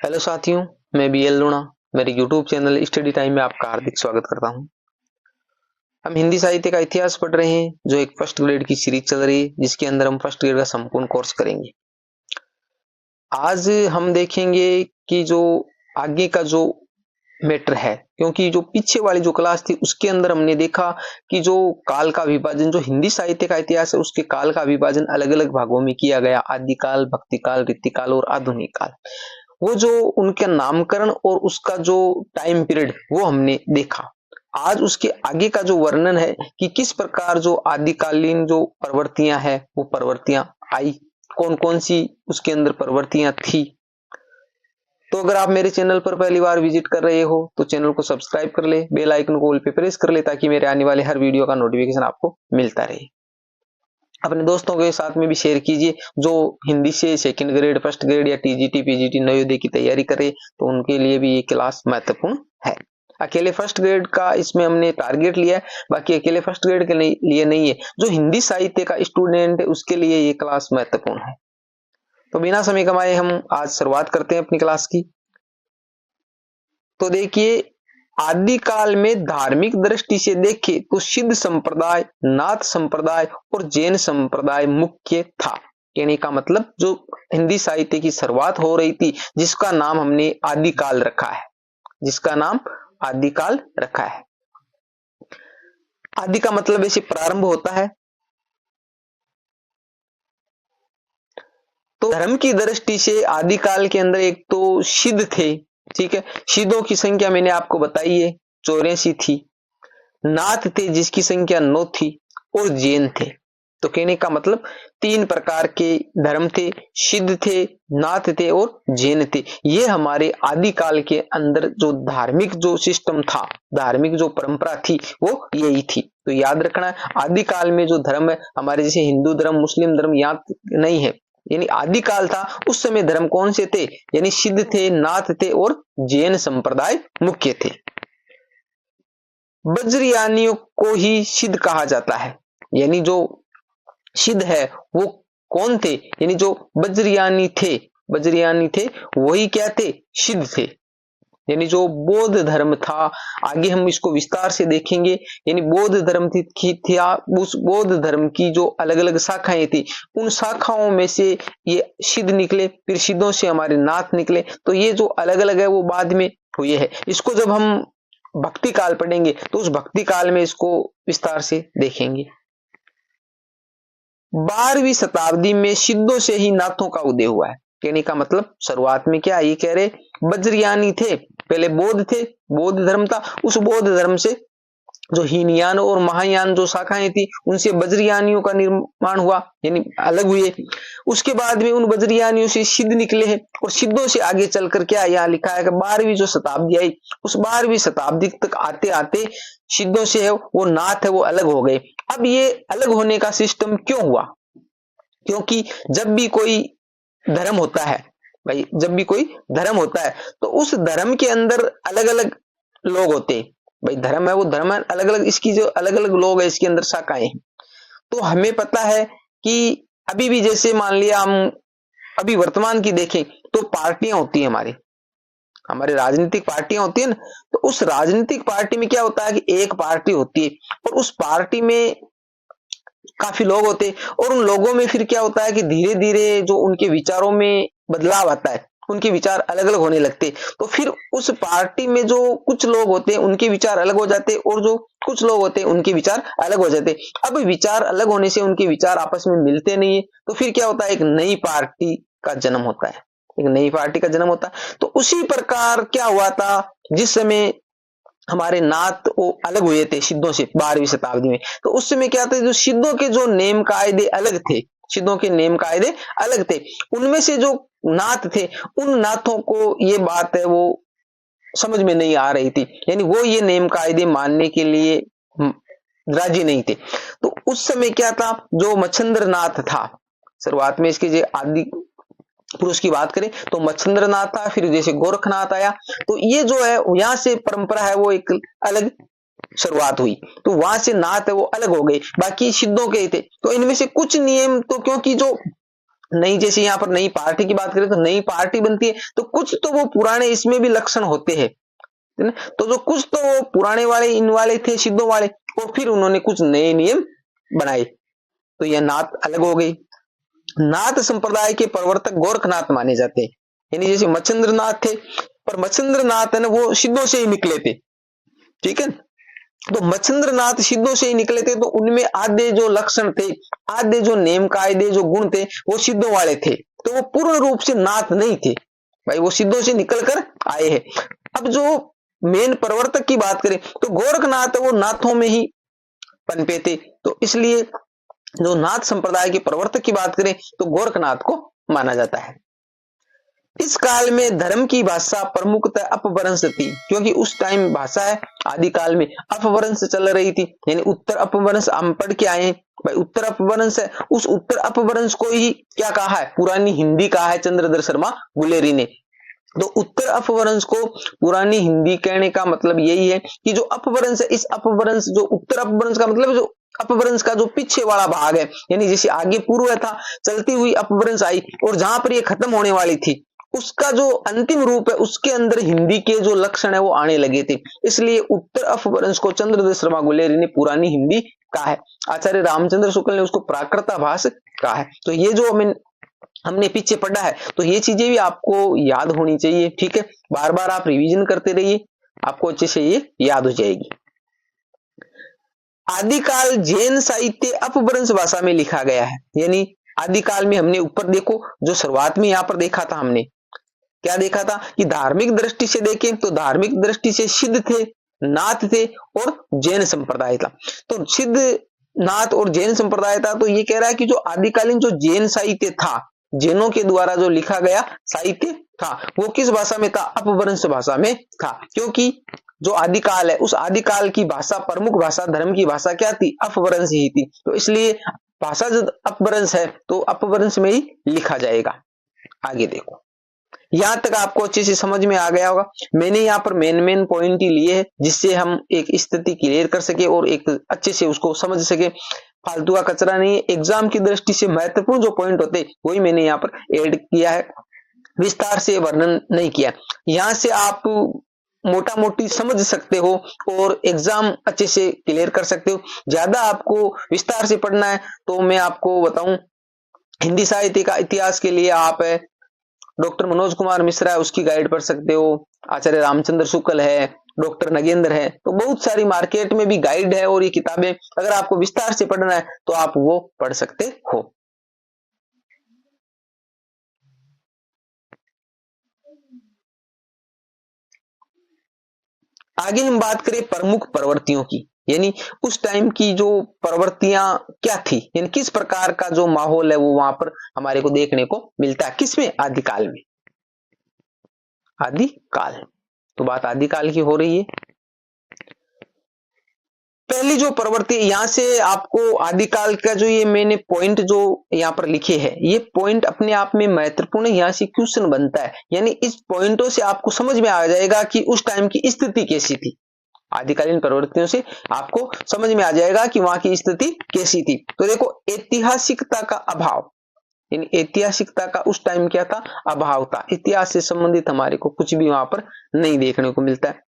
Hello साथियों, मैं BL लूणा मेरे यूट्यूब चैनल स्टडी टाइम में आपका हार्दिक स्वागत करता हूं। हम हिंदी साहित्य का इतिहास पढ़ रहे हैं, जो एक फर्स्ट ग्रेड की सीरीज चल रही है, जिसके अंदर हम फर्स्ट ग्रेड का संपूर्ण कोर्स करेंगे। आज हम देखेंगे कि जो आगे का जो मैटर है, क्योंकि जो पीछे वाली जो क्लास थी उसके अंदर हमने देखा कि जो काल का विभाजन, जो हिंदी साहित्य का इतिहास है उसके काल का विभाजन अलग अलग भागों में किया गया। आदिकाल, भक्तिकाल, रीतिकाल और आधुनिक काल। वो जो उनका नामकरण और उसका जो टाइम पीरियड वो हमने देखा। आज उसके आगे का जो वर्णन है कि किस प्रकार जो आदिकालीन जो प्रवृत्तियां है वो प्रवृत्तियां आई, कौन कौन सी उसके अंदर प्रवृत्तियां थी। तो अगर आप मेरे चैनल पर पहली बार विजिट कर रहे हो तो चैनल को सब्सक्राइब कर ले, बेल आइकन को ऑल पे प्रेस कर ले, ताकि मेरे आने वाले हर वीडियो का नोटिफिकेशन आपको मिलता रहे। अपने दोस्तों के साथ में भी शेयर कीजिए जो हिंदी से सेकंड ग्रेड, फर्स्ट ग्रेड या टीजीटी, पीजीटी, नवोदय की तैयारी करे, तो उनके लिए भी ये क्लास महत्वपूर्ण है। अकेले फर्स्ट ग्रेड का इसमें हमने टारगेट लिया है, बाकी अकेले फर्स्ट ग्रेड के लिए नहीं है। जो हिंदी साहित्य का स्टूडेंट है उसके लिए ये क्लास महत्वपूर्ण है। तो बिना समय कमाए हम आज शुरुआत करते हैं अपनी क्लास की। तो देखिए, आदिकाल में धार्मिक दृष्टि से देखें तो सिद्ध संप्रदाय, नाथ संप्रदाय और जैन संप्रदाय मुख्य था। कहने का मतलब जो हिंदी साहित्य की शुरुआत हो रही थी, जिसका नाम हमने आदिकाल रखा है, जिसका नाम आदिकाल रखा है। आदि का मतलब ऐसे प्रारंभ होता है। तो धर्म की दृष्टि से आदिकाल के अंदर एक तो सिद्ध थे, ठीक है, सिद्धों की संख्या मैंने आपको बताई है 84 थी। नाथ थे जिसकी संख्या 9 थी, और जैन थे। तो कहने का मतलब 3 प्रकार के धर्म थे, सिद्ध थे, नाथ थे और जैन थे। ये हमारे आदिकाल के अंदर जो धार्मिक जो सिस्टम था, धार्मिक जो परंपरा थी वो यही थी। तो याद रखना, आदिकाल में जो धर्म है हमारे जैसे हिंदू धर्म, मुस्लिम धर्म याद नहीं है, यानी आदिकाल था उस समय धर्म कौन से थे, यानी सिद्ध थे, नाथ थे और जैन संप्रदाय मुख्य थे। वज्रयानियों को ही सिद्ध कहा जाता है, यानी जो सिद्ध है वो कौन थे, यानी जो वज्रयानी थे वही क्या थे, सिद्ध थे। यानी जो बौद्ध धर्म था, आगे हम इसको विस्तार से देखेंगे। यानी बौद्ध धर्म थी, उस बौद्ध धर्म की जो अलग अलग शाखाएं थी, उन शाखाओं में से ये सिद्ध निकले, फिर सिद्धों से हमारे नाथ निकले। तो ये जो अलग अलग है वो बाद में हुए है। इसको जब हम भक्ति काल पढ़ेंगे तो उस भक्ति काल में इसको विस्तार से देखेंगे। 12वीं शताब्दी में सिद्धों से ही नाथों का उदय हुआ है। कहने का मतलब शुरुआत में क्या ये कह रहे, वज्रयानी थे, पहले बौद्ध थे, बौद्ध धर्म था, उस बौद्ध धर्म से जो हीनयान और महायान जो शाखाएं थी उनसे वज्रयानियों का निर्माण हुआ, यानी अलग हुए। उसके बाद में उन वज्रयानियों से सिद्ध निकले हैं, और सिद्धों से आगे चलकर क्या यहाँ लिखा है कि 12वीं जो शताब्दी आई, उस 12वीं शताब्दी तक आते आते सिद्धों से है वो नाथ है वो अलग हो गए। अब ये अलग होने का सिस्टम क्यों हुआ, क्योंकि जब भी कोई धर्म होता है भाई, जब भी कोई धर्म होता है तो उस धर्म के अंदर अलग अलग लोग होते हैं। भाई धर्म है वो धर्म है, अलग अलग इसकी जो अलग अलग लोग है इसके अंदर शाखाएं हैं। तो हमें पता है कि अभी भी जैसे मान लिया हम अभी वर्तमान की देखें तो पार्टियां होती है, हमारे राजनीतिक पार्टियां होती है ना। तो उस राजनीतिक पार्टी में क्या होता है कि एक पार्टी होती है और उस पार्टी में काफी लोग होते हैं, और उन लोगों में फिर क्या होता है कि धीरे धीरे जो उनके विचारों में बदलाव आता है, उनके विचार अलग अलग होने लगते। तो फिर उस पार्टी में जो कुछ लोग होते हैं उनके विचार अलग हो जाते, और जो कुछ लोग होते हैं उनके विचार अलग हो जाते। अब विचार अलग होने से उनके विचार आपस में मिलते नहीं है, तो फिर क्या होता है, एक नई पार्टी का जन्म होता है, एक नई पार्टी का जन्म होता है। तो उसी प्रकार क्या हुआ था, जिस समय हमारे नाथ वो अलग हुए थे सिद्धों से 12वीं शताब्दी में, तो उस समय क्या था, जो सिद्धों के जो नेम कायदे अलग थे, सिद्धों के नेम कायदे अलग थे, उनमें से जो नाथ थे उन नाथों को ये बात है वो समझ में नहीं आ रही थी, यानी वो ये नेम कायदे मानने के लिए राजी नहीं थे। तो उस समय क्या था, जो मच्छंद्र नाथ था, शुरुआत में इसके जो आदि पुरुष की बात करें तो मच्छंद्रनाथ था, फिर जैसे गोरखनाथ आया, तो ये जो है यहां से परंपरा है वो एक अलग शुरुआत हुई। तो वहां से नाथ है वो अलग हो गए, बाकी सिद्धों के ही थे। तो इनमें से कुछ नियम तो क्योंकि जो नई, जैसे यहाँ पर नई पार्टी की बात करें तो नई पार्टी बनती है, तो कुछ तो वो पुराने इसमें भी लक्षण होते हैं, है ना। तो जो कुछ तो वो पुराने वाले इन वाले थे सिद्धों वाले, और फिर उन्होंने कुछ नए नियम बनाए। तो यह नाथ अलग हो गई। नाथ संप्रदाय के प्रवर्तक गोरखनाथ माने जाते हैं, यानी जैसे मच्छिंद्र नाथ थे, पर मच्छिंद्र नाथ है ना वो सिद्धों से ही निकले थे, ठीक है। तो मच्छिंद्र नाथ सिद्धों से ही निकले थे, तो उनमें आधे जो लक्षण थे, आधे जो नेम कायदे जो गुण थे वो सिद्धों वाले थे, तो वो पूर्ण रूप से नाथ नहीं थे भाई, वो सिद्धों से निकल कर आए हैं। अब जो मेन प्रवर्तक की बात करें तो गोरखनाथ वो नाथों में ही पनपे थे, तो इसलिए जो नाथ संप्रदाय के प्रवर्तक की बात करें तो गोरखनाथ को माना जाता है। इस काल में धर्म की भाषा प्रमुखतः अपभ्रंश थी, क्योंकि उस टाइम भाषा है आदिकाल में अपभ्रंश चल रही थी, यानी उत्तर अपभ्रंश हम पढ़ के आए भाई, उत्तर अपभ्रंश है, उस उत्तर अपभ्रंश को ही क्या कहा है, पुरानी हिंदी कहा है चंद्रधर शर्मा गुलेरी ने। तो उत्तर अपभ्रंश को पुरानी हिंदी कहने का मतलब यही है कि जो अपभ्रंश है, इस अपभ्रंश जो उत्तर अपभ्रंश का मतलब जो अपभ्रंश का जो पीछे वाला भाग है, यानी जैसे आगे पूर्व था चलती हुई अपभ्रंश आई और जहां पर ये खत्म होने वाली थी, उसका जो अंतिम रूप है उसके अंदर हिंदी के जो लक्षण है वो आने लगे थे, इसलिए उत्तर अपभ्रंश को चंद्रधर शर्मा गुलेरी ने पुरानी हिंदी कहा है। आचार्य रामचंद्र शुक्ल ने उसको प्राकृताभास कहा है। तो ये जो हमने पीछे पढ़ा है, तो ये चीजें भी आपको याद होनी चाहिए, ठीक है। बार बार आप रिवीजन करते रहिए, आपको अच्छे से ये याद हो जाएगी। आदिकाल जैन साहित्य अपभ्रंश भाषा में लिखा गया है, यानी आदिकाल में हमने ऊपर देखो जो शुरुआत में यहां पर देखा था, हमने क्या देखा था कि धार्मिक दृष्टि से देखें तो धार्मिक दृष्टि से सिद्ध थे, नाथ थे और जैन संप्रदाय था। तो सिद्ध, नाथ और जैन संप्रदाय था, तो ये कह रहा है कि जो आदिकालीन जो जैन साहित्य था, जैनों के द्वारा जो लिखा गया साहित्य था, वो किस भाषा में था, अपभ्रंश भाषा में था, क्योंकि जो आदिकाल है उस आदिकाल की भाषा, प्रमुख भाषा धर्म की भाषा क्या थी, अपभ्रंश ही थी, तो इसलिए भाषा जो अपभ्रंश है तो अपभ्रंश में ही लिखा जाएगा। आगे देखो, यहां तक आपको अच्छे से समझ में आ गया होगा। मैंने यहाँ पर मेन पॉइंट ही लिए हैं जिससे हम एक स्थिति क्लियर कर सके और एक अच्छे से उसको समझ सके, फालतू का कचरा नहीं। एग्जाम की दृष्टि से महत्वपूर्ण जो पॉइंट होते वही मैंने यहाँ पर ऐड किया है, विस्तार से वर्णन नहीं किया। यहां से आप मोटा मोटी समझ सकते हो और एग्जाम अच्छे से क्लियर कर सकते हो। ज्यादा आपको विस्तार से पढ़ना है तो मैं आपको बताऊं, हिंदी साहित्य का इतिहास के लिए आप डॉक्टर मनोज कुमार मिश्रा है उसकी गाइड पढ़ सकते हो, आचार्य रामचंद्र शुक्ल है, डॉक्टर नगेंद्र है, तो बहुत सारी मार्केट में भी गाइड है और ये किताबें अगर आपको विस्तार से पढ़ना है तो आप वो पढ़ सकते हो। आगे हम बात करें प्रमुख प्रवृत्तियों की, यानी उस टाइम की जो प्रवृत्तियां क्या थी, यानी किस प्रकार का जो माहौल है वो वहां पर हमारे को देखने को मिलता है, किसमें, आदिकाल में। आदिकाल, तो बात आदिकाल की हो रही है। पहली जो प्रवृत्ति यहां से आपको आदिकाल का जो ये मैंने पॉइंट जो यहां पर लिखे हैं, ये पॉइंट अपने आप में महत्वपूर्ण, यहां से क्वेश्चन बनता है, यानी इस पॉइंटों से आपको समझ में आ जाएगा कि उस टाइम की स्थिति कैसी थी। आदिकालीन प्रवृत्तियों से आपको समझ में आ जाएगा कि वहां की स्थिति कैसी थी। तो देखो, ऐतिहासिकता का अभाव, यानी ऐतिहासिकता का उस टाइम क्या था, अभाव था, इतिहास से संबंधित हमारे को कुछ भी वहां पर नहीं देखने को मिलता है।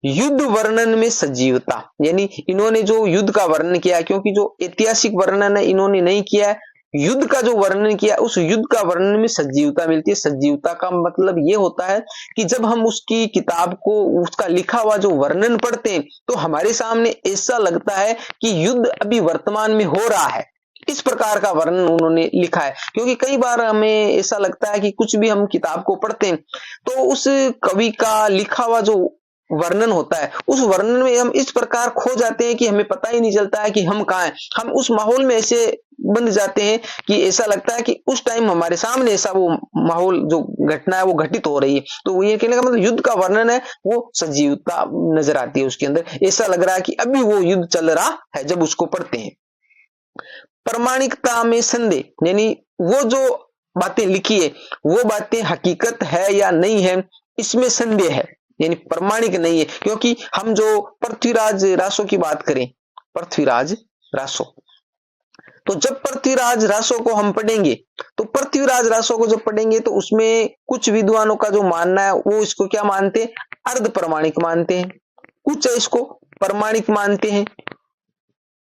युद्ध वर्णन में सजीवता, यानी इन्होंने जो युद्ध का वर्णन किया, क्योंकि जो ऐतिहासिक वर्णन है इन्होंने नहीं किया है, युद्ध का जो वर्णन किया उस युद्ध का वर्णन में सजीवता मिलती है। सजीवता का मतलब ये होता है कि जब हम उसकी किताब को, उसका लिखा हुआ जो वर्णन पढ़ते हैं तो हमारे सामने ऐसा लगता है कि युद्ध अभी वर्तमान में हो रहा है, इस प्रकार का वर्णन उन्होंने लिखा है। क्योंकि कई बार हमें ऐसा लगता है कि कुछ भी हम किताब को पढ़ते हैं तो उस कवि का लिखा हुआ जो वर्णन होता है उस वर्णन में हम इस प्रकार खो जाते हैं कि हमें पता ही नहीं चलता है कि हम कहाँ हैं, हम उस माहौल में ऐसे बंध जाते हैं कि ऐसा लगता है कि उस टाइम हमारे सामने ऐसा वो माहौल, जो घटना है वो घटित हो रही है। तो ये कहने का मतलब युद्ध का वर्णन है वो सजीवता नजर आती है उसके अंदर, ऐसा लग रहा है कि अभी वो युद्ध चल रहा है जब उसको पढ़ते हैं। प्रामाणिकता में संदेह, यानी वो जो बातें लिखी है वो बातें हकीकत है या नहीं है, इसमें संदेह है, यानी प्रमाणिक नहीं है। क्योंकि हम जो पृथ्वीराज रासो की बात करें, पृथ्वीराज रासो, तो जब पृथ्वीराज रासों को हम पढ़ेंगे, तो पृथ्वीराज रासों को जब पढ़ेंगे तो उसमें कुछ विद्वानों का जो मानना है वो इसको क्या मानते हैं, अर्ध प्रमाणिक मानते हैं, कुछ है इसको प्रमाणिक मानते हैं,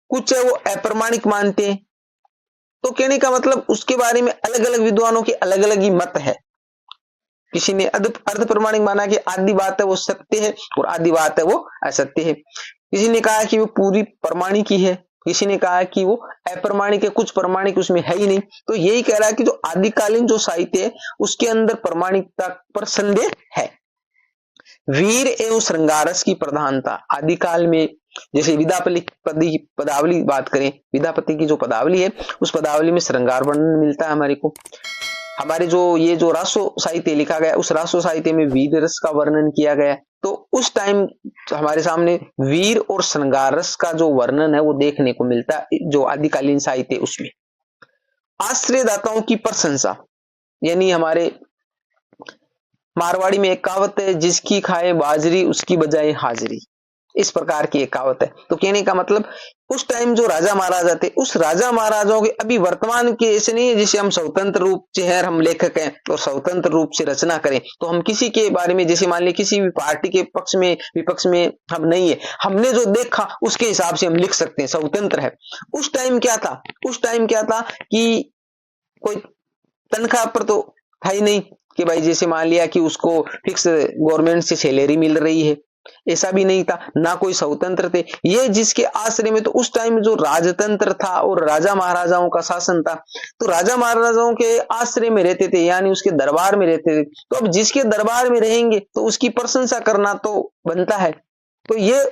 कुछ है वो अप्रमाणिक मानते हैं। तो कहने का मतलब उसके बारे में अलग अलग विद्वानों के अलग अलग ही मत है। किसी ने अर्ध प्रमाणिक माना कि आधी बात है वो सत्य है और आधी बात है वो असत्य है। किसी ने कहा कि वो पूरी प्रमाणिक ही है, किसी ने कहा कि वो अप्रमाणिक है, कुछ प्रमाणिक उसमें है ही नहीं। तो यही कह रहा है कि जो आदिकालीन जो साहित्य है उसके अंदर प्रमाणिकता पर संदेह है। वीर एवं श्रृंगारस की प्रधानता आदिकाल में, जैसे विद्यापति की पदावली बात करें, विद्यापति की जो पदावली है उस पदावली में श्रृंगार वर्णन मिलता है हमारे को। हमारे जो ये जो रासो साहित्य लिखा गया उस रासो साहित्य में वीर रस का वर्णन किया गया। तो उस टाइम हमारे सामने वीर और श्रृंगार रस का जो वर्णन है वो देखने को मिलता है जो आदिकालीन साहित्य उसमें। आश्रयदाताओं की प्रशंसा, यानी हमारे मारवाड़ी में एक कहावत है, जिसकी खाए बाजरी उसकी बजाय हाजरी, इस प्रकार की एक कहावत है। तो कहने का मतलब उस टाइम जो राजा महाराजा थे उस राजा महाराजाओं के, अभी वर्तमान के ऐसे नहीं है जिसे हम स्वतंत्र रूप से है, हम लेखक हैं और स्वतंत्र रूप से रचना करें, तो हम किसी के बारे में जैसे मान ली किसी भी पार्टी के पक्ष में विपक्ष में हम नहीं है, हमने जो देखा उसके हिसाब से हम लिख सकते हैं, स्वतंत्र है। उस टाइम क्या था, उस टाइम क्या था कि कोई तनख्वाह पर तो था ही नहीं कि भाई जैसे मान लिया कि उसको फिक्स गवर्नमेंट से सैलरी मिल रही है, ऐसा भी नहीं था, ना कोई स्वतंत्र थे। ये जिसके आश्रय में, तो उस टाइम जो राजतंत्र था और राजा महाराजाओं का शासन था, तो राजा महाराजाओं के आश्रय में रहते थे, यानी उसके दरबार में रहते थे। तो अब जिसके दरबार में रहेंगे तो उसकी प्रशंसा करना तो बनता है। तो ये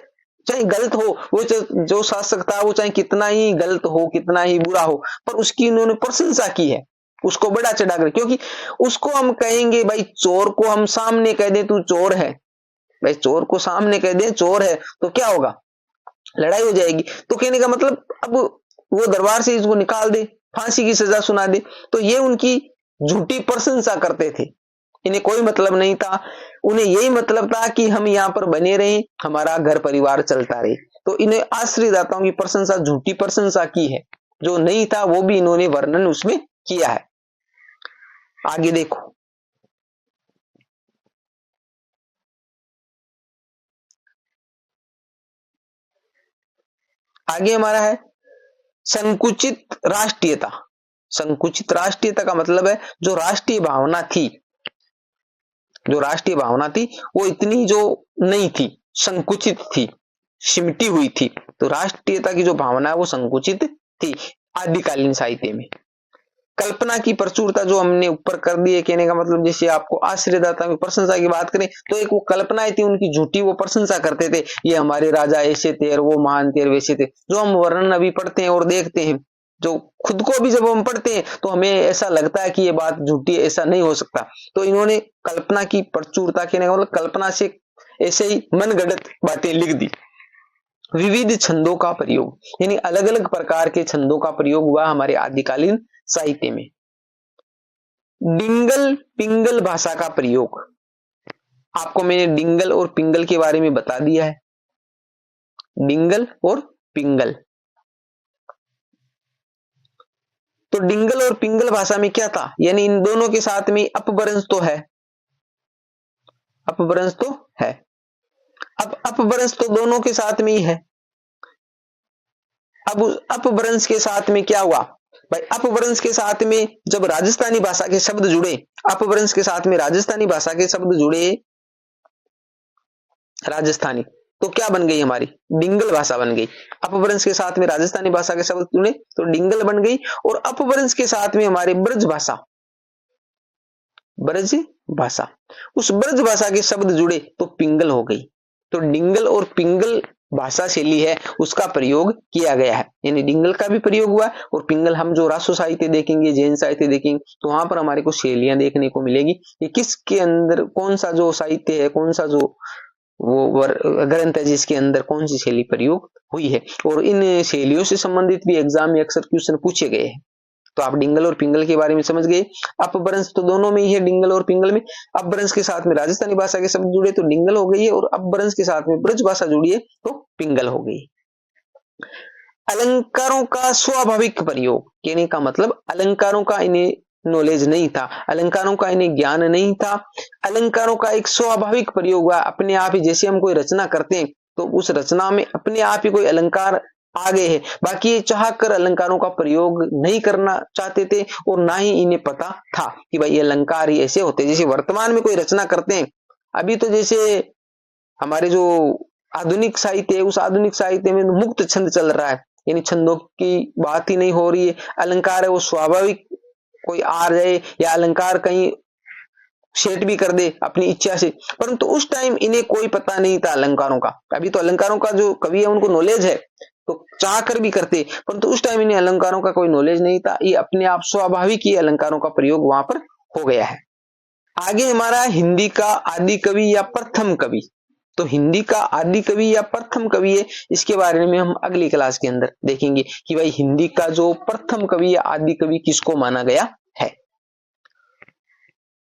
चाहे गलत हो, वो जो शासक था वो चाहे कितना ही गलत हो, कितना ही बुरा हो, पर उसकी उन्होंने प्रशंसा की है, उसको बड़ा चढ़ाकर। क्योंकि उसको हम कहेंगे भाई, चोर को हम सामने कह दे तू चोर है, भाई चोर को सामने कह दे चोर है तो क्या होगा, लड़ाई हो जाएगी। तो कहने का मतलब अब वो दरबार से इसको निकाल दे, फांसी की सजा सुना दे, तो ये उनकी झूठी प्रशंसा करते थे। इन्हें कोई मतलब नहीं था, उन्हें यही मतलब था कि हम यहाँ पर बने रहें, हमारा घर परिवार चलता रहे। तो इन्हें आश्रयदाताओं की प्रशंसा, झूठी प्रशंसा की है, जो नहीं था वो भी इन्होंने वर्णन उसमें किया है। आगे देखो, आगे हमारा है संकुचित राष्ट्रीयता। संकुचित राष्ट्रीयता का मतलब है जो राष्ट्रीय भावना थी, जो राष्ट्रीय भावना थी वो इतनी जो नहीं थी, संकुचित थी, सिमटी हुई थी। तो राष्ट्रीयता की जो भावना है वो संकुचित थी आदिकालीन साहित्य में। कल्पना की प्रचुरता जो हमने ऊपर कर दी है, कहने का मतलब जैसे आपको आश्रयदाता की प्रशंसा की बात करें तो एक वो कल्पनाएं थी उनकी झूठी, वो प्रशंसा करते थे, ये हमारे राजा ऐसे थे और वो महान थे और वैसे थे। जो हम वर्णन अभी पढ़ते हैं और देखते हैं, जो खुद को भी जब हम पढ़ते हैं तो हमें ऐसा लगता है कि ये बात झूठी है, ऐसा नहीं हो सकता। तो इन्होंने कल्पना की प्रचुरता, कहने का मतलब कल्पना से ऐसे ही मनगढ़ंत बातें लिख दी। विविध छंदों का प्रयोग, यानी अलग अलग प्रकार के छंदों का प्रयोग हुआ हमारे आदिकालीन साहित्य में। डिंगल पिंगल भाषा का प्रयोग, आपको मैंने डिंगल और पिंगल के बारे में बता दिया है। डिंगल और पिंगल, तो डिंगल और पिंगल भाषा में क्या था, यानी इन दोनों के साथ में अपभ्रंश तो है, अपभ्रंश तो है। अब अपभ्रंश तो दोनों के साथ में ही है। अब अपभ्रंश के साथ में क्या हुआ भाई, अपभ्रंश के साथ में जब राजस्थानी भाषा के शब्द जुड़े, अपभ्रंश के साथ में राजस्थानी भाषा के शब्द जुड़े, राजस्थानी, तो क्या बन गई हमारी डिंगल भाषा बन गई। अपभ्रंश के साथ में राजस्थानी भाषा के शब्द जुड़े तो डिंगल बन गई, और अपभ्रंश के साथ में हमारे ब्रज भाषा, ब्रज भाषा, उस ब्रज भाषा के शब्द जुड़े तो पिंगल हो गई। तो डिंगल और पिंगल भाषा शैली है उसका प्रयोग किया गया है, यानी डिंगल का भी प्रयोग हुआ और पिंगल। हम जो रासो साहित्य देखेंगे, जैन साहित्य देखेंगे तो वहां पर हमारे को शैलियां देखने को मिलेगी कि किसके अंदर कौन सा जो साहित्य है, कौन सा जो वो ग्रंथ है जिसके अंदर कौन सी शैली प्रयोग हुई है। और इन शैलियों से संबंधित भी एग्जाम में अक्सर क्वेश्चन पूछे गए हैं। तो आप डिंगल और पिंगल के बारे में समझ गए। अपभ्रंश तो दोनों में ही है, डिंगल और पिंगल में। अपभ्रंश के साथ में राजस्थानी भाषा के शब्द जुड़े तो डिंगल हो गई है, और अपभ्रंश के साथ में ब्रज भाषा जुड़ी है तो पिंगल हो गई। अलंकारों का स्वाभाविक प्रयोग, कहने का मतलब अलंकारों का इन्हें नॉलेज नहीं था, अलंकारों का इन्हें ज्ञान नहीं था, अलंकारों का एक स्वाभाविक प्रयोग हुआ अपने आप ही। जैसे हम कोई रचना करते हैं तो उस रचना में अपने आप ही कोई अलंकार आ गए हैं, बाकी ये चाह कर अलंकारों का प्रयोग नहीं करना चाहते थे और ना ही इन्हें पता था कि भाई ये अलंकार ही ऐसे होते हैं। जैसे वर्तमान में कोई रचना करते हैं, अभी तो जैसे हमारे जो आधुनिक साहित्य है, उस आधुनिक साहित्य में मुक्त छंद चल रहा है, यानी छंदों की बात ही नहीं हो रही है। अलंकार है वो स्वाभाविक कोई आ जाए या अलंकार कहीं सेट भी कर दे अपनी इच्छा से, परंतु उस टाइम इन्हें कोई पता नहीं था अलंकारों का। अभी तो अलंकारों का जो कवि है उनको नॉलेज है तो चाह कर भी करते, परंतु उस टाइम इन्हें अलंकारों का कोई नॉलेज नहीं था। ये अपने आप स्वाभाविक ही अलंकारों का प्रयोग वहां पर हो गया है। आगे हमारा हिंदी का आदि कवि या प्रथम कवि। तो हिंदी का आदि कवि या प्रथम कवि है, इसके बारे में हम अगली क्लास के अंदर देखेंगे कि भाई हिंदी का जो प्रथम कवि या आदि कवि किसको माना गया है।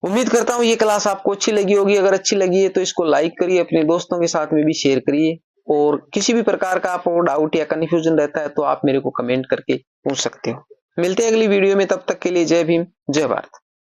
उम्मीद करता हूं ये क्लास आपको अच्छी लगी होगी। अगर अच्छी लगी है तो इसको लाइक करिए, अपने दोस्तों के साथ में भी शेयर करिए, और किसी भी प्रकार का आपको डाउट या कंफ्यूजन रहता है तो आप मेरे को कमेंट करके पूछ सकते हो। मिलते हैं अगली वीडियो में, तब तक के लिए जय भीम, जय भारत।